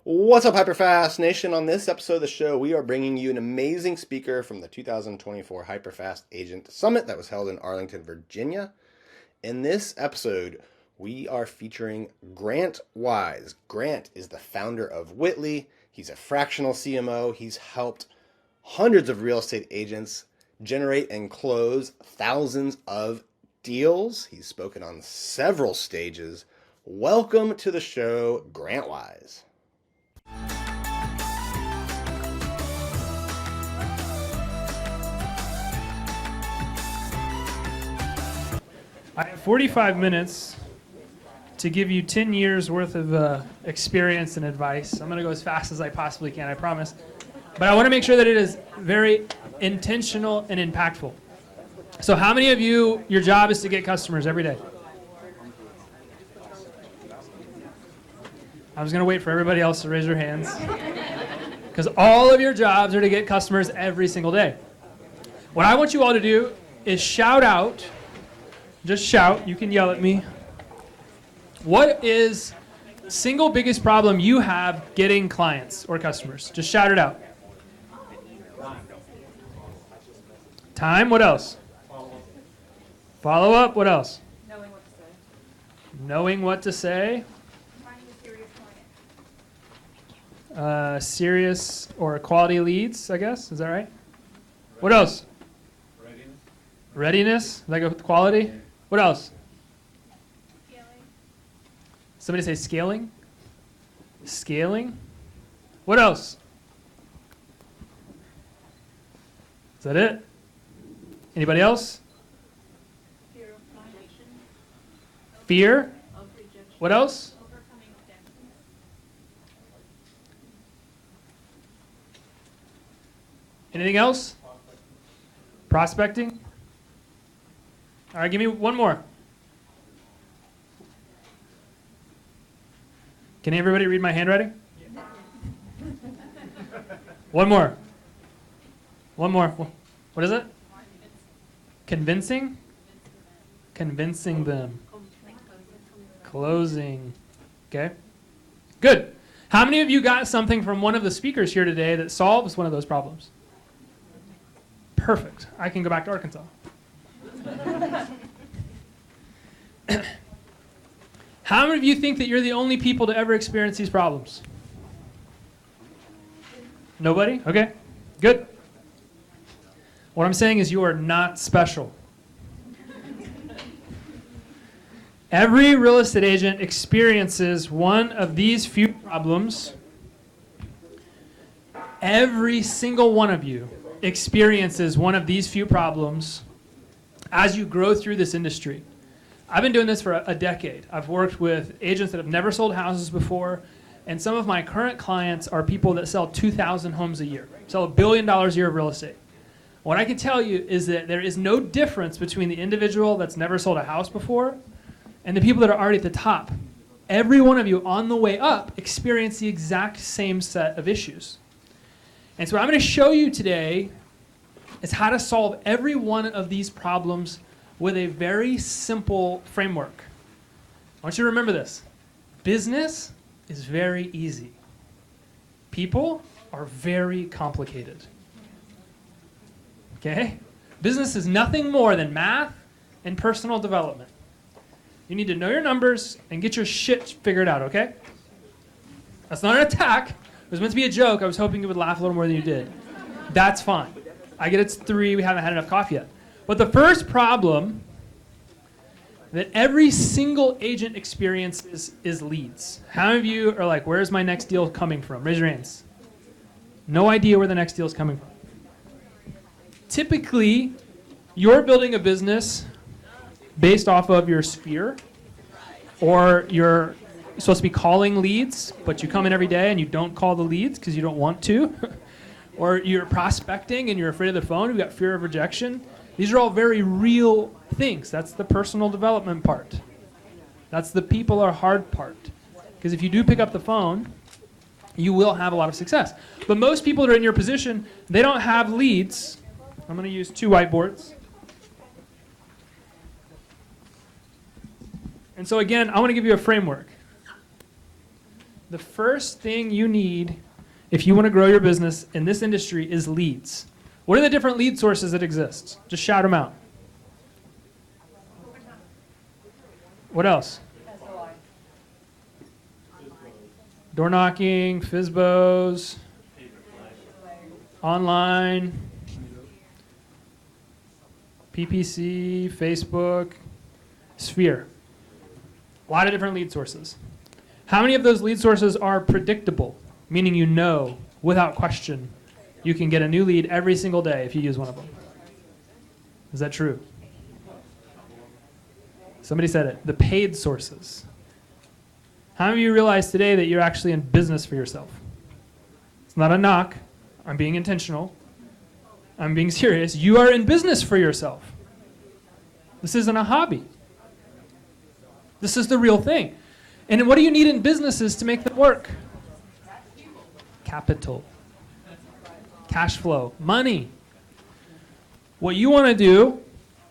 What's up, HyperFast Nation? On this episode of the show, we are bringing you an amazing speaker from the 2024 HyperFast Agent Summit that was held in Arlington, Virginia. In this episode, we are featuring Grant Wise. Grant is the founder of Whitley. He's a fractional CMO. He's helped hundreds of real estate agents generate and close thousands of deals. He's spoken on several stages. Welcome to the show, Grant Wise. I have 45 minutes to give you 10 years worth of experience and advice. I'm going to go as fast as I possibly can, I promise. But I want to make sure that it is very intentional and impactful. So how many of you, your job is to get customers every day? I was going to wait for everybody else to raise their hands. Because all of your jobs are to get customers every single day. What I want you all to do is shout out. Just shout. You can yell at me. What is the single biggest problem you have getting clients or customers? Just shout it out. Time. What else? Follow up. What else? Knowing what to say. Knowing what to say. Finding a serious client. Serious or quality leads, I guess. Is that right? What else? Readiness. Readiness. Does that go with quality? What else? Scaling. Somebody say scaling. Scaling. What else? Is that it? Anybody else? Fear of rejection. Fear. Of rejection. What else? Overcoming objections. Anything else? Prospecting. All right, give me one more. Can everybody read my handwriting? One more. One more. What is it? Convincing? Convincing them. Closing. Okay. Good. How many of you got something from one of the speakers here today that solves one of those problems? Perfect. I can go back to Arkansas. How many of you think that you're the only people to ever experience these problems? Nobody? Okay. Good. What I'm saying is you are not special. Every real estate agent experiences one of these few problems. Every single one of you experiences one of these few problems as you grow through this industry. I've been doing this for a decade. I've worked with agents that have never sold houses before, and some of my current clients are people that sell 2,000 homes a year, sell $1 billion a year of real estate. What I can tell you is that there is no difference between the individual that's never sold a house before and the people that are already at the top. Every one of you on the way up experience the exact same set of issues. And so what I'm going to show you today is how to solve every one of these problems with a very simple framework. I want you to remember this. Business is very easy. People are very complicated. Okay? Business is nothing more than math and personal development. You need to know your numbers and get your shit figured out, okay? That's not an attack. It was meant to be a joke. I was hoping you would laugh a little more than you did. That's fine. I get it's 3. We haven't had enough coffee yet. But the first problem that every single agent experiences is leads. How many of you are like, where's my next deal coming from? Raise your hands. No idea where the next deal is coming from. Typically, you're building a business based off of your sphere, or you're supposed to be calling leads, but you come in every day and you don't call the leads because you don't want to. Or you're prospecting and you're afraid of the phone, you've got fear of rejection. These are all very real things. That's the personal development part. That's the people are hard part. Because if you do pick up the phone, you will have a lot of success. But most people that are in your position, they don't have leads. I'm going to use 2 whiteboards. And so again, I want to give you a framework. The first thing you need if you want to grow your business in this industry is leads. What are the different lead sources that exist? Just shout them out. What else? Door knocking, FISBOs, online, PPC, Facebook, Sphere. A lot of different lead sources. How many of those lead sources are predictable? Meaning you know, without question, you can get a new lead every single day if you use one of them. Is that true? Somebody said it. The paid sources. How many of you realize today that you're actually in business for yourself? It's not a knock. I'm being intentional. I'm being serious. You are in business for yourself. This isn't a hobby. This is the real thing. And what do you need in businesses to make them work? Capital. Cash flow. Money. What you want to do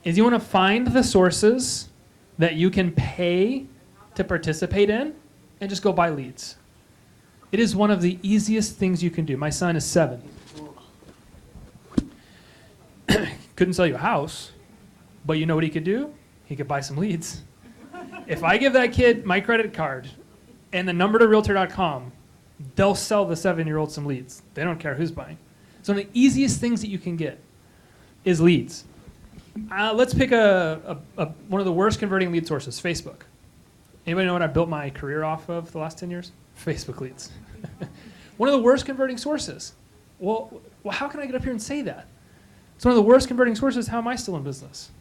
is you want to find the sources that you can pay to participate in and just go buy leads. It is one of the easiest things you can do. My son is 7. Couldn't sell you a house, but you know what he could do? He could buy some leads. If I give that kid my credit card and the number to realtor.com, they'll sell the 7-year-old some leads. They don't care who's buying. So one of the easiest things that you can get is leads. Let's pick one of the worst converting lead sources, Facebook. Anybody know what I built my career off of the last 10 years? Facebook leads. One of the worst converting sources. Well, how can I get up here and say that? It's one of the worst converting sources. How am I still in business?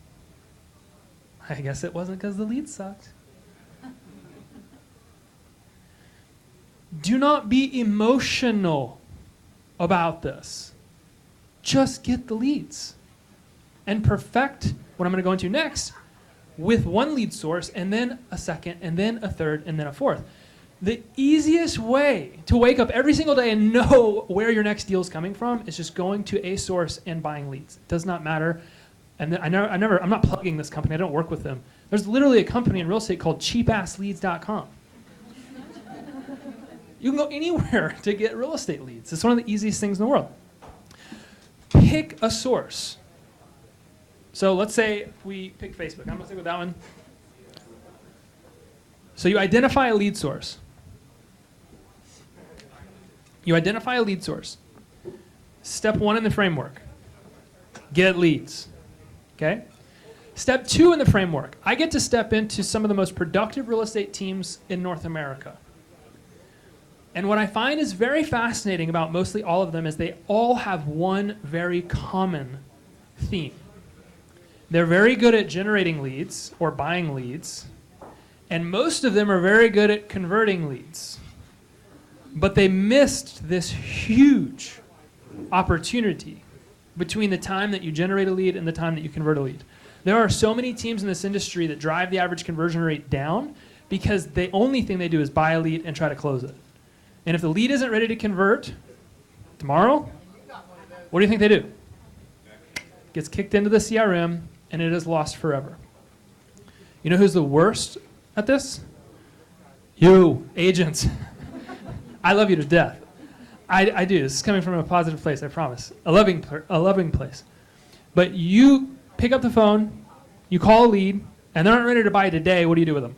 I guess it wasn't because the leads sucked. Do not be emotional about this. Just get the leads and perfect what I'm going to go into next with one lead source and then a second and then a third and then a fourth. The easiest way to wake up every single day and know where your next deal is coming from is just going to a source and buying leads. It does not matter. And I'm not plugging this company. I don't work with them. There's literally a company in real estate called cheapassleads.com. You can go anywhere to get real estate leads. It's one of the easiest things in the world. Pick a source. So let's say we pick Facebook. I'm going to stick with that one. So you identify a lead source. You identify a lead source. Step 1 in the framework. Get leads. Okay? Step 2 in the framework. I get to step into some of the most productive real estate teams in North America. And what I find is very fascinating about mostly all of them is they all have one very common theme. They're very good at generating leads or buying leads, and most of them are very good at converting leads. But they missed this huge opportunity between the time that you generate a lead and the time that you convert a lead. There are so many teams in this industry that drive the average conversion rate down because the only thing they do is buy a lead and try to close it. And if the lead isn't ready to convert tomorrow, what do you think they do? Gets kicked into the CRM and it is lost forever. You know who's the worst at this? You, agents. I love you to death. I do. This is coming from a positive place, I promise. A loving place. But you pick up the phone, you call a lead, and they're not ready to buy today. What do you do with them?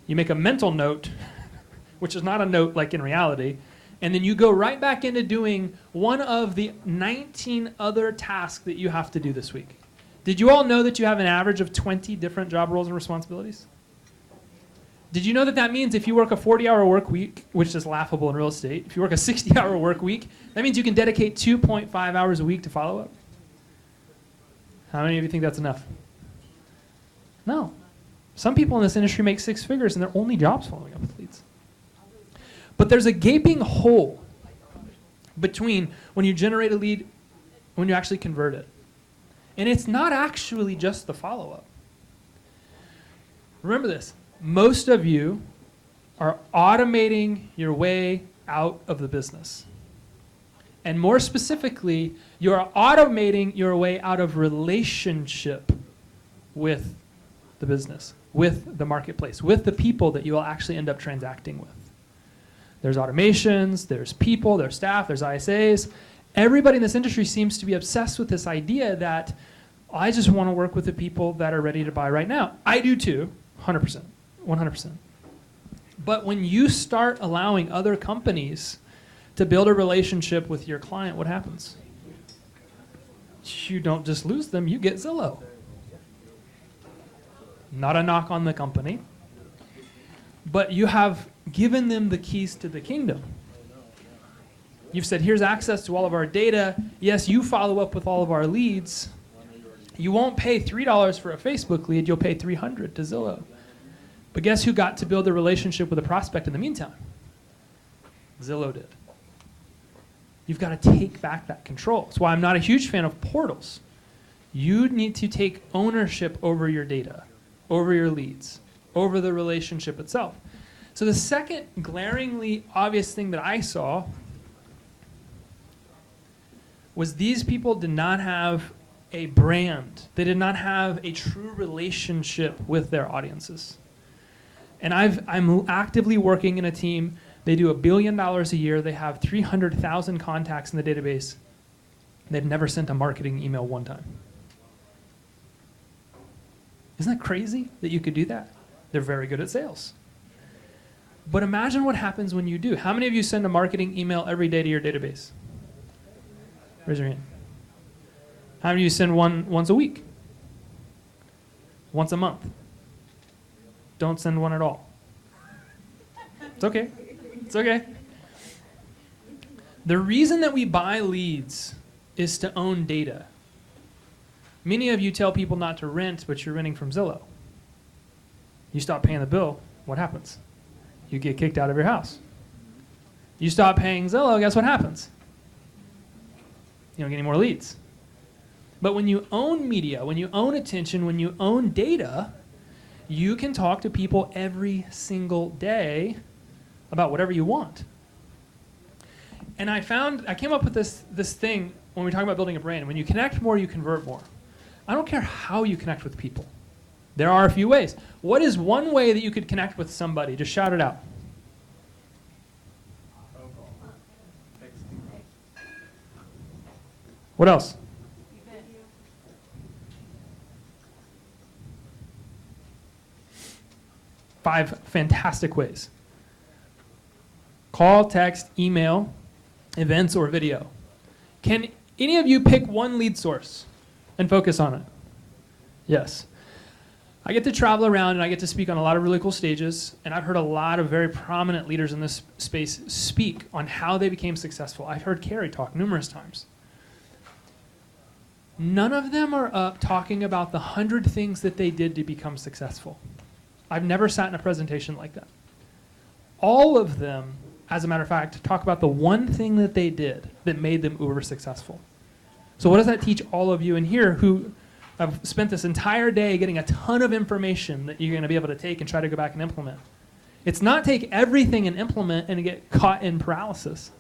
You make a mental note, which is not a note like in reality, and then you go right back into doing one of the 19 other tasks that you have to do this week. Did you all know that you have an average of 20 different job roles and responsibilities? Did you know that means if you work a 40-hour work week, which is laughable in real estate, if you work a 60-hour work week, that means you can dedicate 2.5 hours a week to follow-up? How many of you think that's enough? No. Some people in this industry make 6 figures and their only job's following up with leads. But there's a gaping hole between when you generate a lead and when you actually convert it. And it's not actually just the follow-up. Remember this. Most of you are automating your way out of the business. And more specifically, you are automating your way out of relationship with the business, with the marketplace, with the people that you will actually end up transacting with. There's automations, there's people, there's staff, there's ISAs. Everybody in this industry seems to be obsessed with this idea that I just want to work with the people that are ready to buy right now. I do too, 100%, 100%. But when you start allowing other companies to build a relationship with your client, what happens? You don't just lose them, you get Zillow. Not a knock on the company, but you have given them the keys to the kingdom. You've said, here's access to all of our data. Yes, you follow up with all of our leads. You won't pay $3 for a Facebook lead, you'll pay $300 to Zillow. But guess who got to build a relationship with a prospect in the meantime? Zillow did. You've got to take back that control. That's why I'm not a huge fan of portals. You need to take ownership over your data, over your leads, over the relationship itself. So the second glaringly obvious thing that I saw was these people did not have a brand. They did not have a true relationship with their audiences. And I'm actively working in a team. They do $1 billion a year. They have 300,000 contacts in the database. They've never sent a marketing email one time. Isn't that crazy that you could do that? They're very good at sales. But imagine what happens when you do. How many of you send a marketing email every day to your database? Raise your hand. How many of you send one once a week? Once a month? Don't send one at all. It's okay. It's okay. The reason that we buy leads is to own data. Many of you tell people not to rent, but you're renting from Zillow. You stop paying the bill, what happens? You get kicked out of your house. You stop paying Zillow, guess what happens? You don't get any more leads. But when you own media, when you own attention, when you own data, you can talk to people every single day about whatever you want. And I came up with this thing when we talk about building a brand. When you connect more, you convert more. I don't care how you connect with people. There are a few ways. What is one way that you could connect with somebody? Just shout it out. What else? 5 fantastic ways. Call, text, email, events, or video. Can any of you pick one lead source and focus on it? Yes. I get to travel around and I get to speak on a lot of really cool stages, and I've heard a lot of very prominent leaders in this space speak on how they became successful. I've heard Carrie talk numerous times. None of them are up talking about the 100 things that they did to become successful. I've never sat in a presentation like that. All of them, as a matter of fact, talk about the one thing that they did that made them uber successful. So what does that teach all of you in here who have spent this entire day getting a ton of information that you're going to be able to take and try to go back and implement? It's not take everything and implement and get caught in paralysis.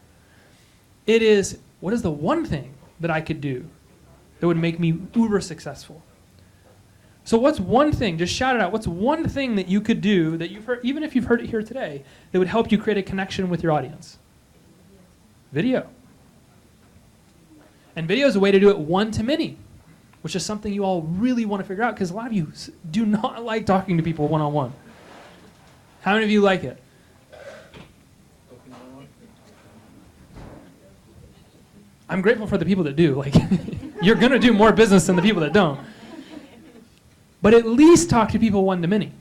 It is, what is the one thing that I could do that would make me uber successful? So what's one thing, just shout it out, what's one thing that you could do that you've heard, even if you've heard it here today, that would help you create a connection with your audience? Video. And video is a way to do it one-to-many, which is something you all really want to figure out because a lot of you do not like talking to people one-on-one. How many of you like it? I'm grateful for the people that do. Like, you're going to do more business than the people that don't. But at least talk to people one-to-many.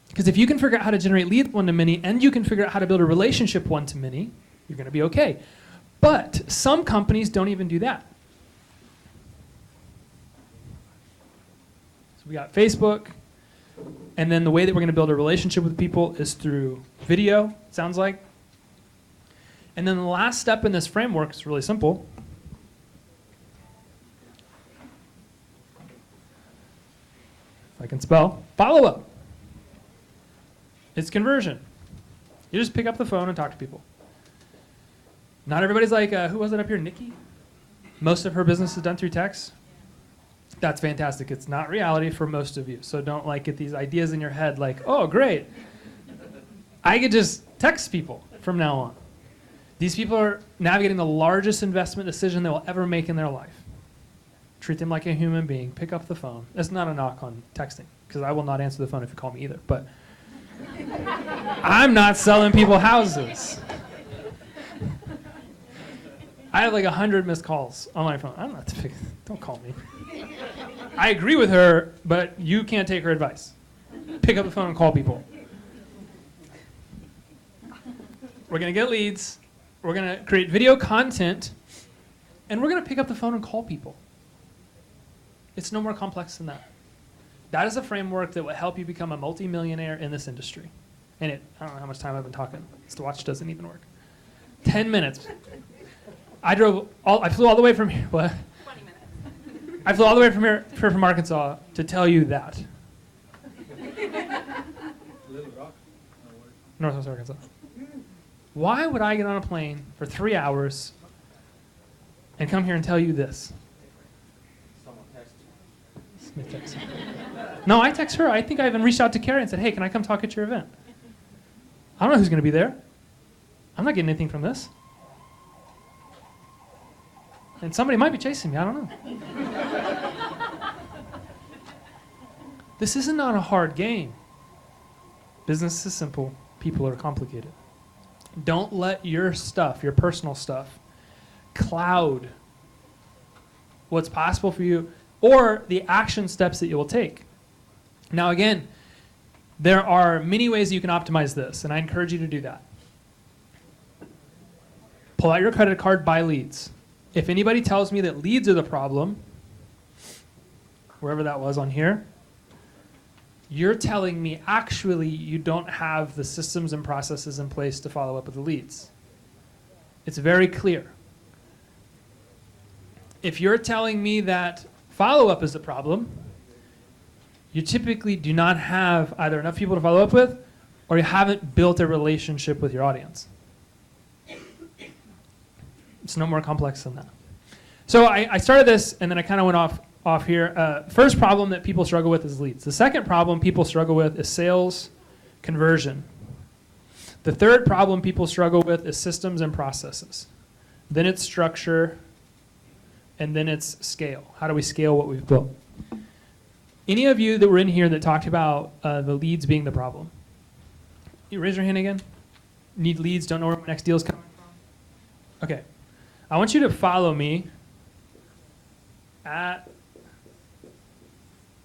Because if you can figure out how to generate leads one-to-many and you can figure out how to build a relationship one-to-many, you're going to be okay. But some companies don't even do that. So we got Facebook, and then the way that we're going to build a relationship with people is through video, it sounds like. And then the last step in this framework is really simple. If I can spell, follow-up. It's conversion. You just pick up the phone and talk to people. Not everybody's like, who was it up here, Nikki? Most of her business is done through text. That's fantastic. It's not reality for most of you. So don't like get these ideas in your head like, oh, great. I could just text people from now on. These people are navigating the largest investment decision they will ever make in their life. Treat them like a human being. Pick up the phone. That's not a knock on texting, because I will not answer the phone if you call me either. But I'm not selling people houses. I have like 100 missed calls on my phone. I'm not. Don't call me. I agree with her, but you can't take her advice. Pick up the phone and call people. We're going to get leads. We're going to create video content. And we're going to pick up the phone and call people. It's no more complex than that. That is a framework that will help you become a multimillionaire in this industry. And I don't know how much time I've been talking. This watch doesn't even work. 10 minutes. I flew all the way from here. What? 20 minutes. I flew all the way from here, from Arkansas, to tell you that. Northwest Arkansas. Why would I get on a plane for 3 hours and come here and tell you this? Smith text. No, I text her. I think I even reached out to Carrie and said, hey, can I come talk at your event? I don't know who's going to be there. I'm not getting anything from this. And somebody might be chasing me. I don't know. This is not a hard game. Business is simple. People are complicated. Don't let your stuff, your personal stuff, cloud what's possible for you or the action steps that you will take. Now, again, there are many ways you can optimize this, and I encourage you to do that. Pull out your credit card, buy leads. If anybody tells me that leads are the problem, wherever that was on here, you're telling me actually you don't have the systems and processes in place to follow up with the leads. It's very clear. If you're telling me that follow-up is the problem, you typically do not have either enough people to follow up with or you haven't built a relationship with your audience. It's no more complex than that. So I started this and then I kind of went off here. First problem that people struggle with is leads. The second problem people struggle with is sales conversion. The third problem people struggle with is systems and processes. Then it's structure, and then it's scale. How do we scale what we've built? Any of you that were in here that talked about the leads being the problem? You raise your hand again. Need leads, don't know where my next deal is coming from? Okay. I want you to follow me at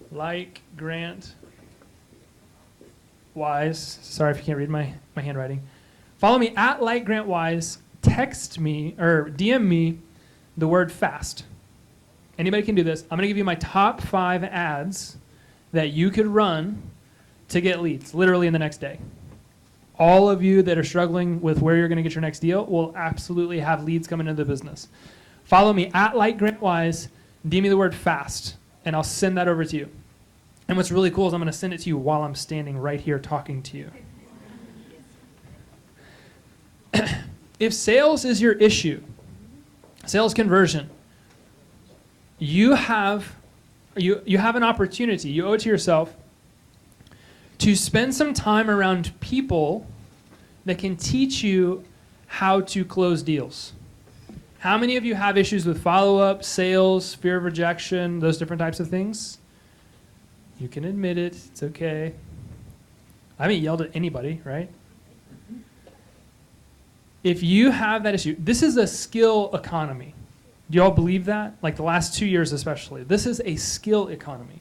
like Grant Wise. Sorry if you can't read my handwriting. Follow me at like Grant Wise. Text me or DM me the word fast. Anybody can do this. I'm going to give you my top 5 ads that you could run to get leads, literally in the next day. All of you that are struggling with where you're going to get your next deal will absolutely have leads coming into the business. Follow me at like Grant Wise. DM me the word fast, and I'll send that over to you. And what's really cool is I'm going to send it to you while I'm standing right here talking to you. If sales is your issue, sales conversion, you have an opportunity, you owe it to yourself, to spend some time around people that can teach you how to close deals. How many of you have issues with follow-up, sales, fear of rejection, those different types of things? You can admit it. It's okay. I haven't yelled at anybody, right? If you have that issue, this is a skill economy. Do you all believe that? Like the last 2 years especially. This is a skill economy.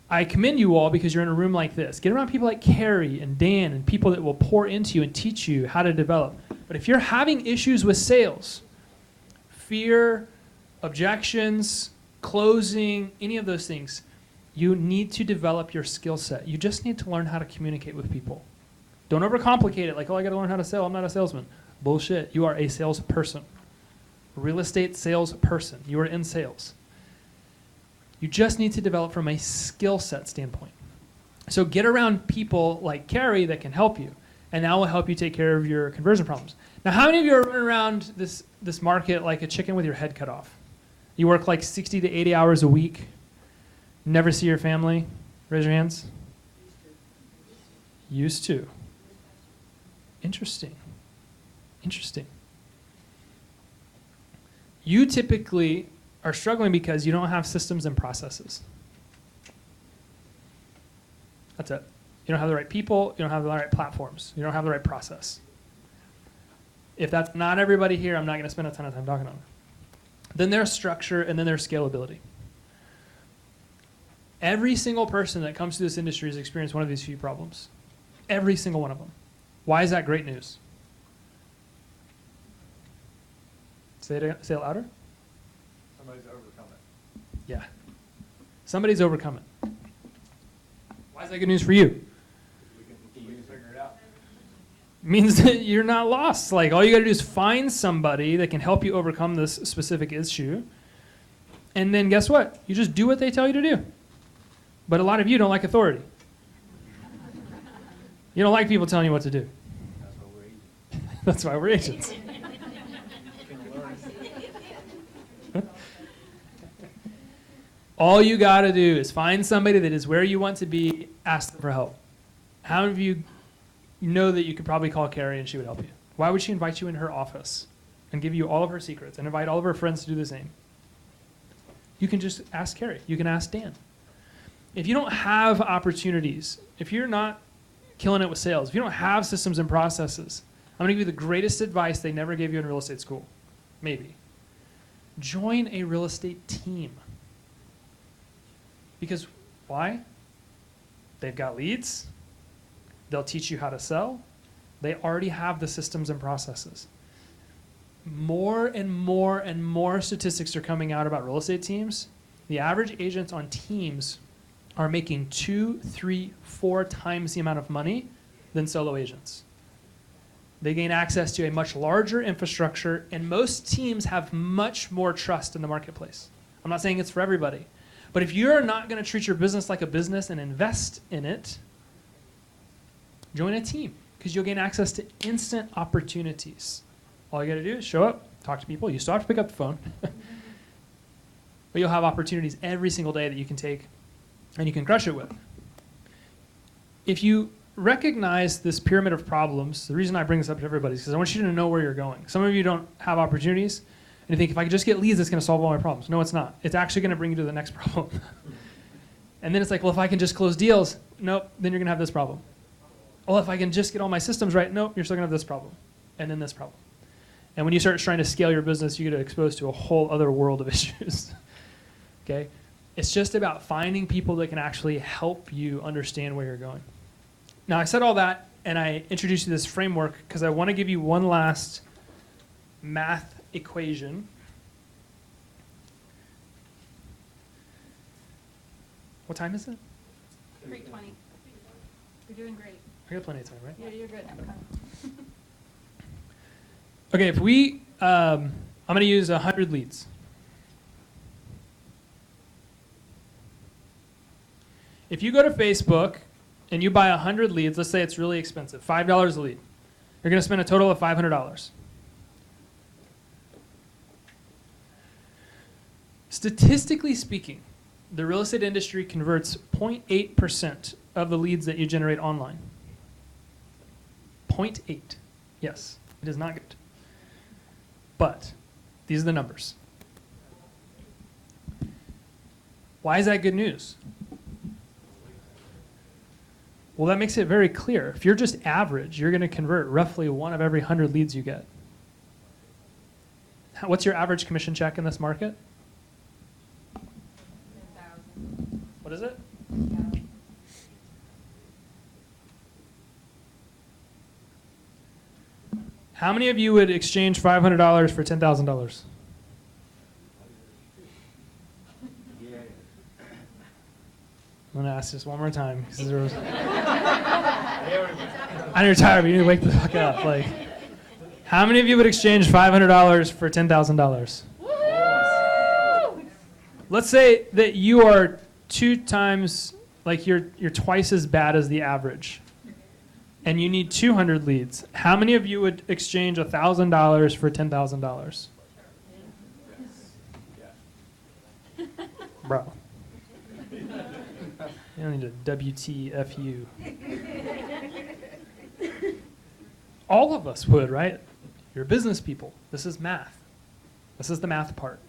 I commend you all because you're in a room like this. Get around people like Carrie and Dan and people that will pour into you and teach you how to develop. But if you're having issues with sales, fear, objections, closing, any of those things, you need to develop your skill set. You just need to learn how to communicate with people. Don't overcomplicate it like, oh, I got to learn how to sell. I'm not a salesman. Bullshit. You are a salesperson. Real estate salesperson. You are in sales. You just need to develop from a skill set standpoint. So get around people like Carrie that can help you, and that will help you take care of your conversion problems. Now, how many of you are running around this market like a chicken with your head cut off? You work like 60 to 80 hours a week, never see your family? Raise your hands. Used to. Interesting. Interesting. You typically are struggling because you don't have systems and processes. That's it. You don't have the right people. You don't have the right platforms. You don't have the right process. If that's not everybody here, I'm not going to spend a ton of time talking on it. Then there's structure, and then there's scalability. Every single person that comes to this industry has experienced one of these few problems. Every single one of them. Why is that great news? Say it louder. Somebody's overcome it. Yeah. Somebody's overcome it. Why is that good news for you? We can figure it out. Means that you're not lost. Like, all you got to do is find somebody that can help you overcome this specific issue. And then guess what? You just do what they tell you to do. But a lot of you don't like authority. You don't like people telling you what to do. That's what we're eating. That's why we're agents. All you got to do is find somebody that is where you want to be, ask them for help. How many of you know that you could probably call Carrie and she would help you? Why would she invite you in her office and give you all of her secrets and invite all of her friends to do the same? You can just ask Carrie. You can ask Dan. If you don't have opportunities, if you're not killing it with sales, if you don't have systems and processes, I'm going to give you the greatest advice they never gave you in real estate school. Maybe. Join a real estate team. Because why? They've got leads. They'll teach you how to sell. They already have the systems and processes. More and more and more statistics are coming out about real estate teams. The average agents on teams are making 2, 3, 4 times the amount of money than solo agents. They gain access to a much larger infrastructure, and most teams have much more trust in the marketplace. I'm not saying it's for everybody. But if you're not going to treat your business like a business and invest in it, join a team, because you'll gain access to instant opportunities. All you got to do is show up, talk to people. You still have to pick up the phone. But you'll have opportunities every single day that you can take and you can crush it with. If you recognize this pyramid of problems, the reason I bring this up to everybody is because I want you to know where you're going. Some of you don't have opportunities. And you think, if I could just get leads, it's going to solve all my problems. No, it's not. It's actually going to bring you to the next problem. And then it's like, well, if I can just close deals, nope, then you're going to have this problem. Well, if I can just get all my systems right, nope, you're still going to have this problem. And then this problem. And when you start trying to scale your business, you get exposed to a whole other world of issues. Okay? It's just about finding people that can actually help you understand where you're going. Now, I said all that, and I introduced you to this framework because I want to give you one last math equation. What time is it? 3:20. You're doing great. I got plenty of time, right? Yeah, you're good. Okay, if we, I'm going to use 100 leads. If you go to Facebook and you buy 100 leads, let's say it's really expensive, $5 a lead, you're going to spend a total of $500. Statistically speaking, the real estate industry converts 0.8% of the leads that you generate online. 0.8. Yes, it is not good. But these are the numbers. Why is that good news? Well, that makes it very clear. If you're just average, you're going to convert roughly 1 of every 100 leads you get. What's your average commission check in this market? 10,000. What is it? How many of you would exchange $500 for $10,000? Yeah. I'm going to ask this one more time. I know you're tired, but you need to wake the fuck up. Like, how many of you would exchange $500 for $10,000? Let's say that you are 2 times, like you're twice as bad as the average, and you need 200 leads. How many of you would exchange $1,000 for $10,000? Bro. You don't need a WTFU. All of us would, right? You're business people. This is math. This is the math part.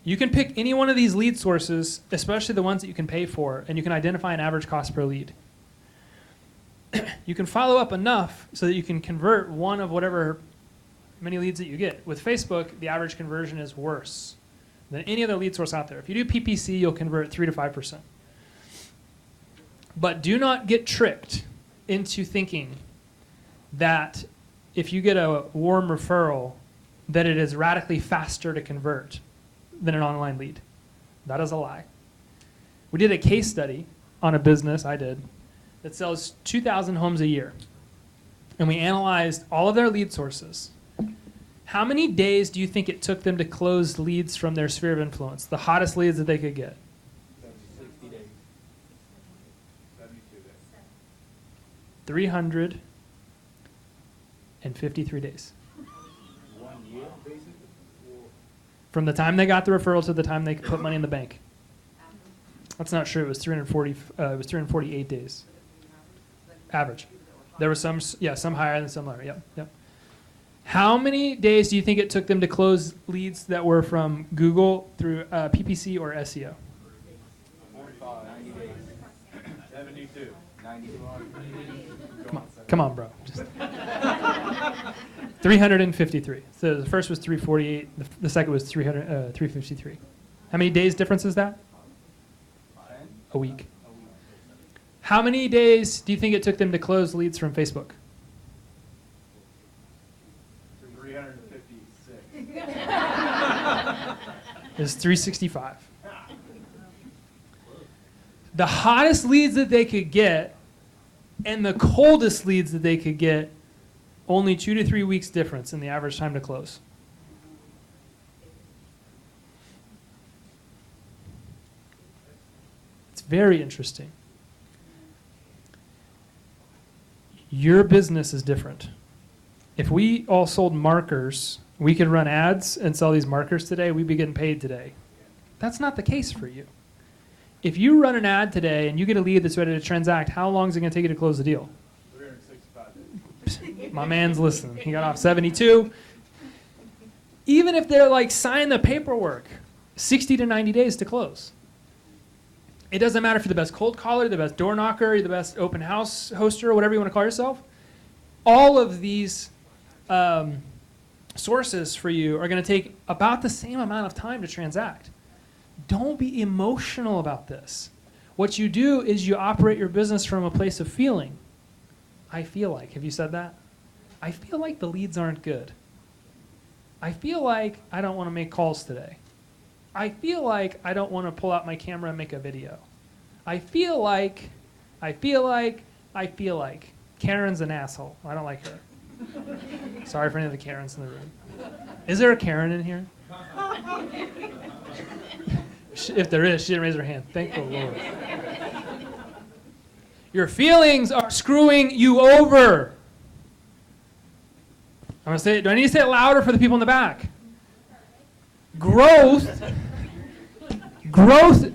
You can pick any one of these lead sources, especially the ones that you can pay for, and you can identify an average cost per lead. You can follow up enough so that you can convert one of whatever many leads that you get. With Facebook, the average conversion is worse than any other lead source out there. If you do PPC, you'll convert 3 to 5%. But do not get tricked into thinking that if you get a warm referral, that it is radically faster to convert than an online lead. That is a lie. We did a case study on a business, I did, that sells 2,000 homes a year. And we analyzed all of their lead sources. How many days do you think it took them to close leads from their sphere of influence, the hottest leads that they could get? 60 days. 72 days. 353 days. 1 year, basically? From the time they got the referral to the time they could put money in the bank. That's not true. It was 348 days. Average. There were some higher and some lower. Yep. How many days do you think it took them to close leads that were from Google through PPC or SEO? 45, 90 days. 72. 92. Come on, bro. 353. So the first was 348. The second was 353. How many days difference is that? 10? A week. How many days do you think it took them to close leads from Facebook? 356. It's 365. The hottest leads that they could get and the coldest leads that they could get, only 2 to 3 weeks difference in the average time to close. It's very interesting. Your business is different. If we all sold markers, we could run ads and sell these markers today, we'd be getting paid today. That's not the case for you. If you run an ad today and you get a lead that's ready to transact, how long is it going to take you to close the deal? 365 days. My man's listening. He got off 72. Even if they're like, sign the paperwork, 60 to 90 days to close. It doesn't matter if you're the best cold caller, the best door knocker, you're the best open house hoster, or whatever you want to call yourself. All of these sources for you are going to take about the same amount of time to transact. Don't be emotional about this. What you do is you operate your business from a place of feeling. I feel like. Have you said that? I feel like the leads aren't good. I feel like I don't want to make calls today. I feel like I don't want to pull out my camera and make a video. I feel like. Karen's an asshole. I don't like her. Sorry for any of the Karens in the room. Is there a Karen in here? If there is, she didn't raise her hand. Thank the Lord. Your feelings are screwing you over. I'm going to say it. Do I need to say it louder for the people in the back? Growth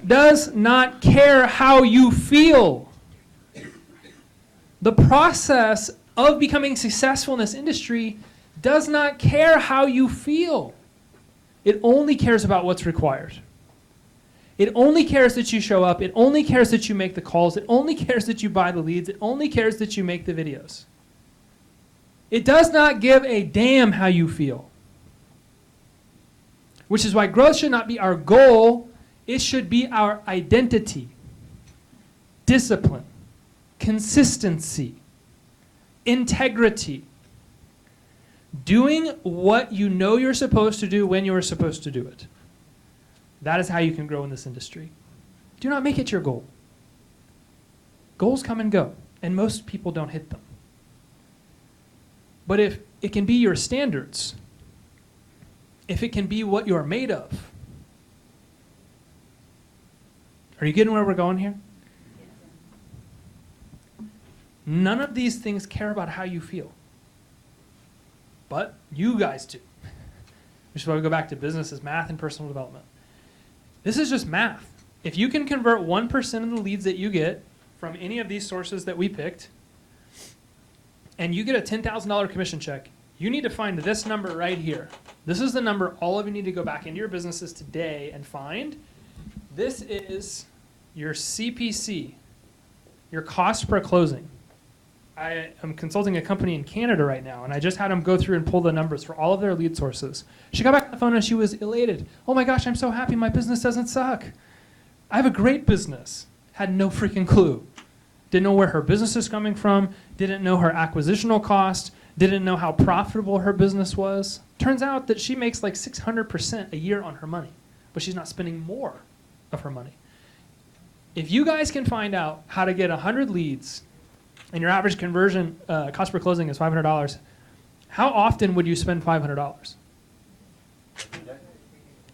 does not care how you feel. The process of becoming successful in this industry does not care how you feel. It only cares about what's required. It only cares that you show up. It only cares that you make the calls. It only cares that you buy the leads. It only cares that you make the videos. It does not give a damn how you feel. Which is why growth should not be our goal. It should be our identity, discipline, consistency, integrity. Doing what you know you're supposed to do when you're supposed to do it. That is how you can grow in this industry. Do not make it your goal. Goals come and go, and most people don't hit them. But if it can be your standards, if it can be what you're made of, are you getting where we're going here? None of these things care about how you feel. But you guys do. Which is why we go back to business as math and personal development. This is just math. If you can convert 1% of the leads that you get from any of these sources that we picked, and you get a $10,000 commission check, you need to find this number right here. This is the number all of you need to go back into your businesses today and find. This is your CPC, your cost per closing. I am consulting a company in Canada right now, and I just had them go through and pull the numbers for all of their lead sources. She got back on the phone and she was elated. Oh my gosh, I'm so happy my business doesn't suck. I have a great business. Had no freaking clue. Didn't know where her business is coming from, didn't know her acquisitional cost, didn't know how profitable her business was. Turns out that she makes like 600% a year on her money, but she's not spending more of her money. If you guys can find out how to get 100 leads and your average conversion cost per closing is $500, how often would you spend $500?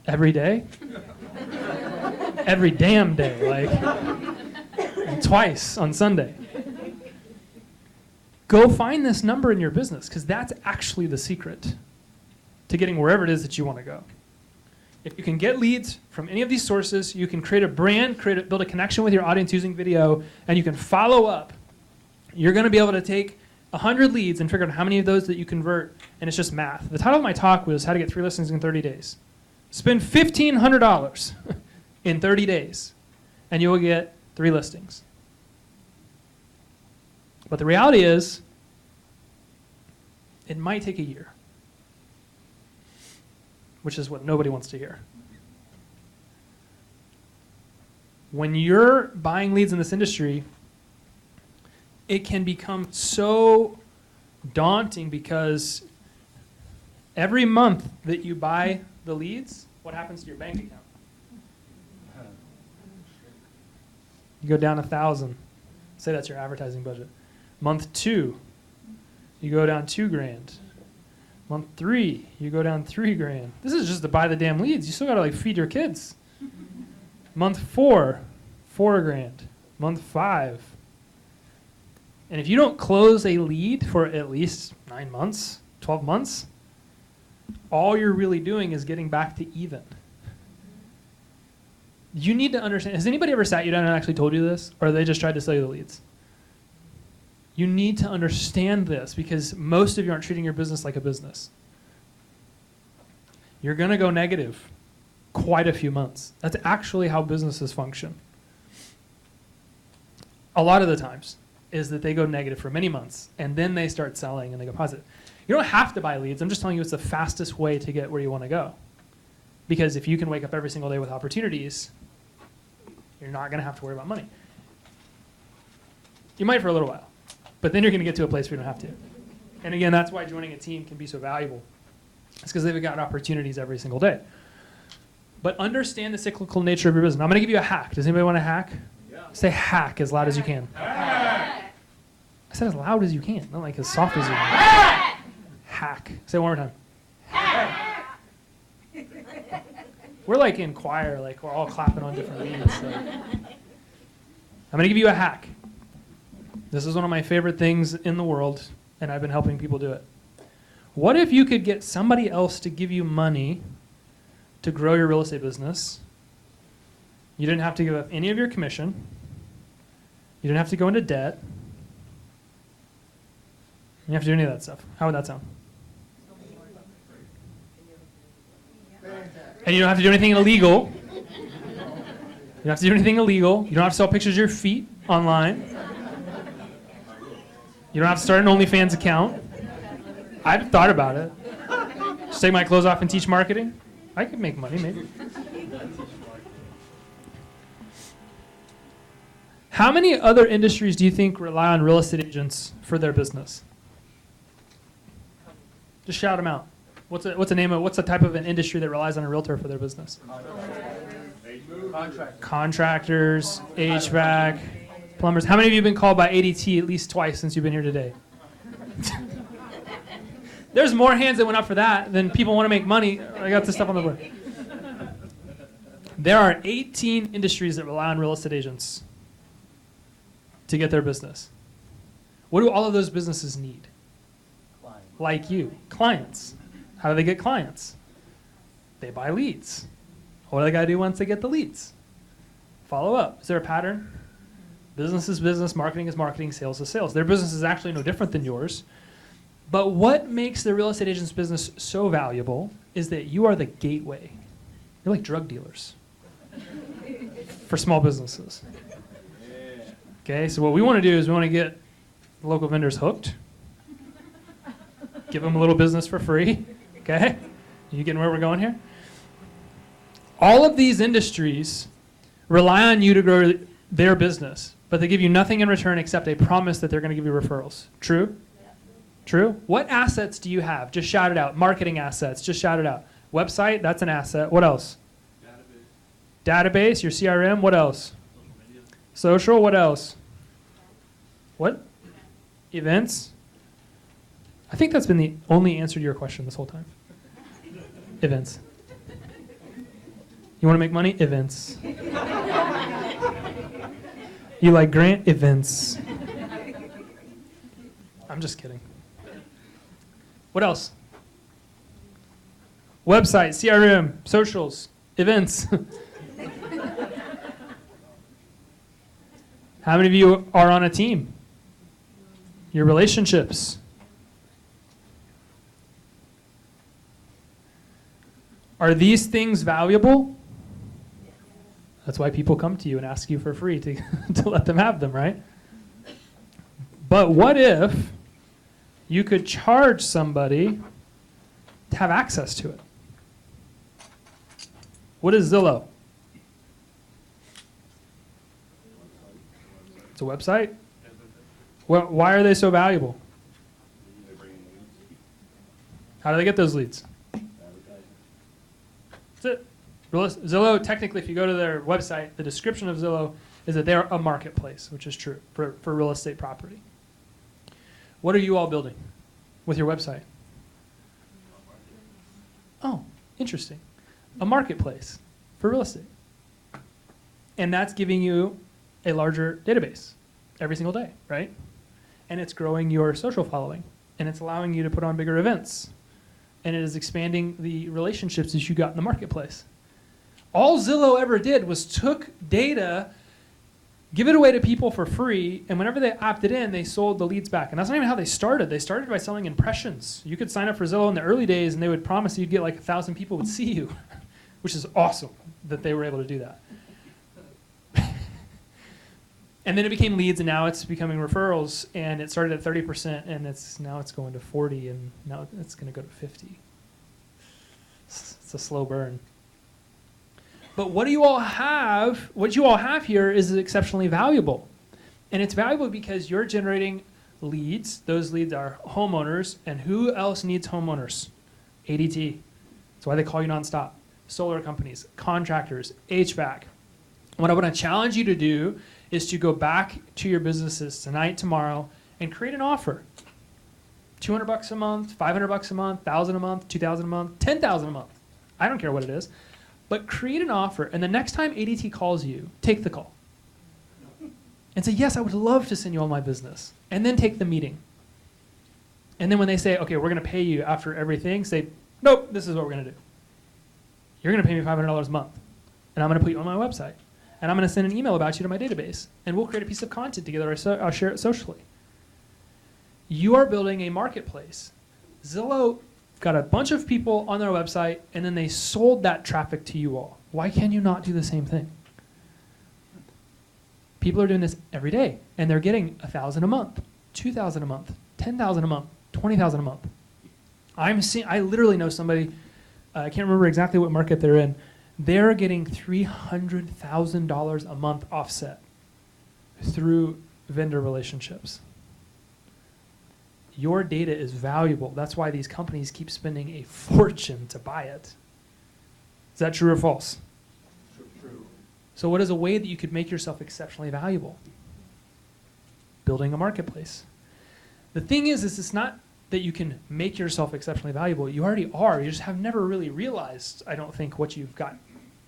Every day? Every damn day, like twice on Sunday. Go find this number in your business, because that's actually the secret to getting wherever it is that you want to go. If you can get leads from any of these sources, you can create a brand, build a connection with your audience using video, and you can follow up. You're going to be able to take 100 leads and figure out how many of those that you convert, and it's just math. The title of my talk was How to Get 3 Listings in 30 Days. Spend $1,500 in 30 days, and you will get 3 listings. But the reality is, it might take a year, which is what nobody wants to hear. When you're buying leads in this industry, it can become so daunting, because every month that you buy the leads, what happens to your bank account? You go down 1,000. Say that's your advertising budget. Month 2, you go down $2,000. Month 3, you go down $3,000. This is just to buy the damn leads. You still gotta like feed your kids. Month 4, $4,000. Month 5. And if you don't close a lead for at least 9 months, 12 months, all you're really doing is getting back to even. You need to understand, has anybody ever sat you down and actually told you this? Or they just tried to sell you the leads? You need to understand this, because most of you aren't treating your business like a business. You're going to go negative quite a few months. That's actually how businesses function. A lot of the times is that they go negative for many months, and then they start selling and they go positive. You don't have to buy leads. I'm just telling you it's the fastest way to get where you want to go. Because if you can wake up every single day with opportunities, you're not going to have to worry about money. You might for a little while, but then you're going to get to a place where you don't have to. And again, that's why joining a team can be so valuable. It's because they've got opportunities every single day. But understand the cyclical nature of your business. I'm going to give you a hack. Does anybody want a hack? Yeah. Say hack as loud as you can. Hack. I said as loud as you can, not like as soft as you can. Hack. Say it one more time. Hack. We're like in choir, like we're all clapping on different beats. So. I'm going to give you a hack. This is one of my favorite things in the world, and I've been helping people do it. What if you could get somebody else to give you money to grow your real estate business? You didn't have to give up any of your commission. You didn't have to go into debt. You don't have to do any of that stuff. How would that sound? And you don't have to do anything illegal. You don't have to do anything illegal. You don't have to sell pictures of your feet online. You don't have to start an OnlyFans account. I've thought about it. Just take my clothes off and teach marketing. I could make money, maybe. How many other industries do you think rely on real estate agents for their business? Just shout them out. What's the type of an industry that relies on a realtor for their business? Contractors, HVAC, plumbers. How many of you have been called by ADT at least twice since you've been here today? There's more hands that went up for that than people want to make money. I got this stuff on the board. There are 18 industries that rely on real estate agents to get their business. What do all of those businesses need? Clients. Like you. Clients. How do they get clients? They buy leads. What do they got to do once they get the leads? Follow up. Is there a pattern? Business is business, marketing is marketing, sales is sales. Their business is actually no different than yours. But what makes the real estate agent's business so valuable is that you are the gateway. You're like drug dealers for small businesses. Okay, so what we want to do is we want to get local vendors hooked, give them a little business for free. Okay, you getting where we're going here? All of these industries rely on you to grow their business, but they give you nothing in return except a promise that they're going to give you referrals. True? True? What assets do you have? Just shout it out. Marketing assets. Just shout it out. Website, that's an asset. What else? Database, your CRM. What else? Social, what else? What? Events? I think that's been the only answer to your question this whole time. Events. You want to make money? Events. You like grant? Events. I'm just kidding. What else? Website, CRM, socials, events. How many of you are on a team? Your relationships. Are these things valuable? That's why people come to you and ask you for free to, to let them have them, right? But what if you could charge somebody to have access to it? What is Zillow? It's a website. Well, why are they so valuable? How do they get those leads? That's it. Zillow, technically, if you go to their website, the description of Zillow is that they're a marketplace, which is true for real estate property. What are you all building with your website? Oh, interesting. A marketplace for real estate. And that's giving you a larger database every single day, right? And it's growing your social following. And it's allowing you to put on bigger events. And it is expanding the relationships that you got in the marketplace. All Zillow ever did was took data, give it away to people for free, and whenever they opted in, they sold the leads back. And that's not even how they started. They started by selling impressions. You could sign up for Zillow in the early days, and they would promise you'd get like 1,000 people would see you, which is awesome that they were able to do that. And then it became leads, and now it's becoming referrals, and it started at 30%, and now it's going to 40, and now it's going to go to 50. It's a slow burn. But what you all have here is exceptionally valuable. And it's valuable because you're generating leads. Those leads are homeowners. And who else needs homeowners? ADT. That's why they call you nonstop. Solar companies, contractors, HVAC. What I want to challenge you to do is to go back to your businesses tonight, tomorrow, and create an offer. $200 a month, $500 a month, $1,000 a month, $2,000 a month, $10,000 a month. I don't care what it is. But create an offer, and the next time ADT calls you, take the call. And say, yes, I would love to send you all my business. And then take the meeting. And then when they say, okay, we're going to pay you after everything, say, nope, this is what we're going to do. You're going to pay me $500 a month. And I'm going to put you on my website. And I'm going to send an email about you to my database. And we'll create a piece of content together. I'll share it socially. You are building a marketplace. Zillow got a bunch of people on their website, and then they sold that traffic to you all. Why can you not do the same thing? People are doing this every day, and they're getting 1,000 a month, 2,000 a month, 10,000 a month, 20,000 a month. I literally know somebody, I can't remember exactly what market they're in, they're getting $300,000 a month offset through vendor relationships. Your data is valuable. That's why these companies keep spending a fortune to buy it. Is that true or false? True. So what is a way that you could make yourself exceptionally valuable? Building a marketplace. The thing is it's not that you can make yourself exceptionally valuable. You already are. You just have never really realized, I don't think, what you've got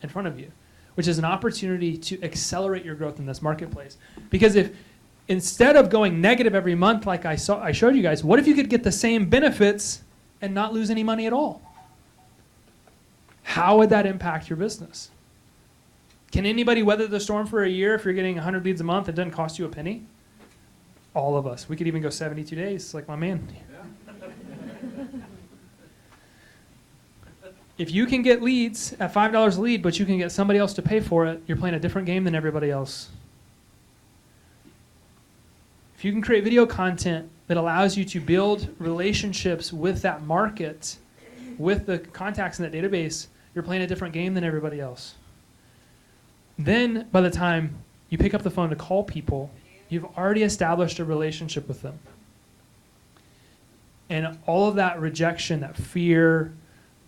in front of you, which is an opportunity to accelerate your growth in this marketplace. Because if instead of going negative every month like I showed you guys, what if you could get the same benefits and not lose any money at all? How would that impact your business? Can anybody weather the storm for a year if you're getting 100 leads a month? It doesn't cost you a penny. All of us. We could even go 72 days like my man. If you can get leads at $5 a lead, but you can get somebody else to pay for it, you're playing a different game than everybody else. If you can create video content that allows you to build relationships with that market, with the contacts in that database, you're playing a different game than everybody else. Then, by the time you pick up the phone to call people, you've already established a relationship with them. And all of that rejection, that fear,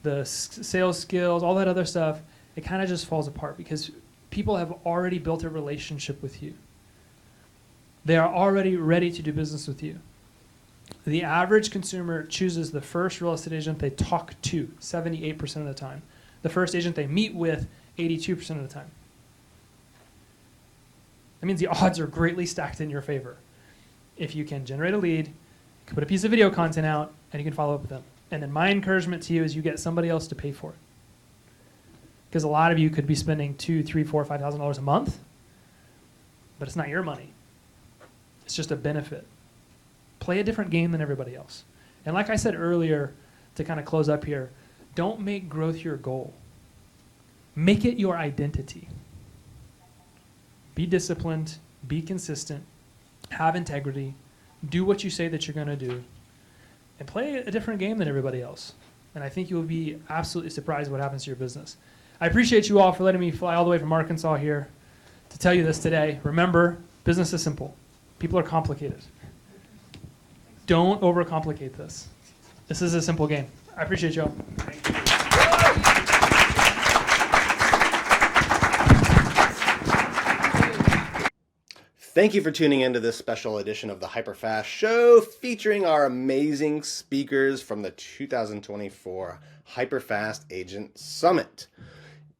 the sales skills, all that other stuff, it kind of just falls apart because people have already built a relationship with you. They are already ready to do business with you. The average consumer chooses the first real estate agent they talk to 78% of the time. The first agent they meet with 82% of the time. That means the odds are greatly stacked in your favor. If you can generate a lead, you can put a piece of video content out, and you can follow up with them. And then my encouragement to you is you get somebody else to pay for it. Because a lot of you could be spending $2,000, $3,000, $4,000, $5,000 a month, but it's not your money. It's just a benefit. Play a different game than everybody else. And like I said earlier, to kind of close up here, don't make growth your goal. Make it your identity. Be disciplined, be consistent, have integrity, do what you say that you're going to do, and play a different game than everybody else. And I think you'll be absolutely surprised what happens to your business. I appreciate you all for letting me fly all the way from Arkansas here to tell you this today. Remember, business is simple. People are complicated. Don't overcomplicate this. This is a simple game. I appreciate you all. Thank you for tuning into this special edition of the HyperFast show featuring our amazing speakers from the 2024 HyperFast Agent Summit.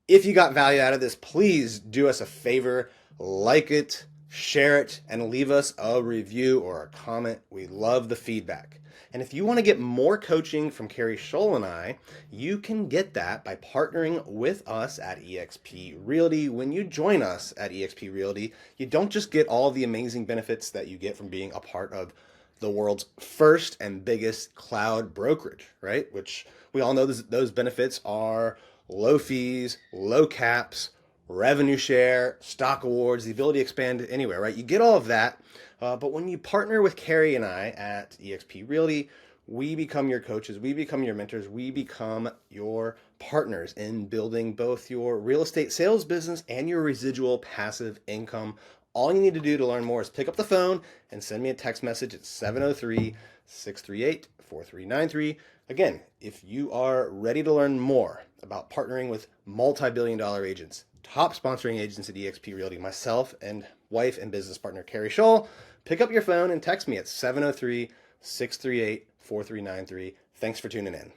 If you got value out of this, please do us a favor, like it, share it, and leave us a review or a comment. We love the feedback. And if you want to get more coaching from Carrie Scholl and I, you can get that by partnering with us at eXp Realty. When you join us at eXp Realty, you don't just get all the amazing benefits that you get from being a part of the world's first and biggest cloud brokerage, right? Which we all know those benefits are low fees, low caps, revenue share, stock awards, the ability to expand anywhere, right? You get all of that. But when you partner with Carrie and I at eXp Realty, we become your coaches, we become your mentors, we become your partners in building both your real estate sales business and your residual passive income. All you need to do to learn more is pick up the phone and send me a text message at 703-638-4393. Again, if you are ready to learn more about partnering with multi-billion-dollar agents, top sponsoring agents at eXp Realty, myself and wife and business partner Carrie Scholl, pick up your phone and text me at 703-638-4393. Thanks for tuning in.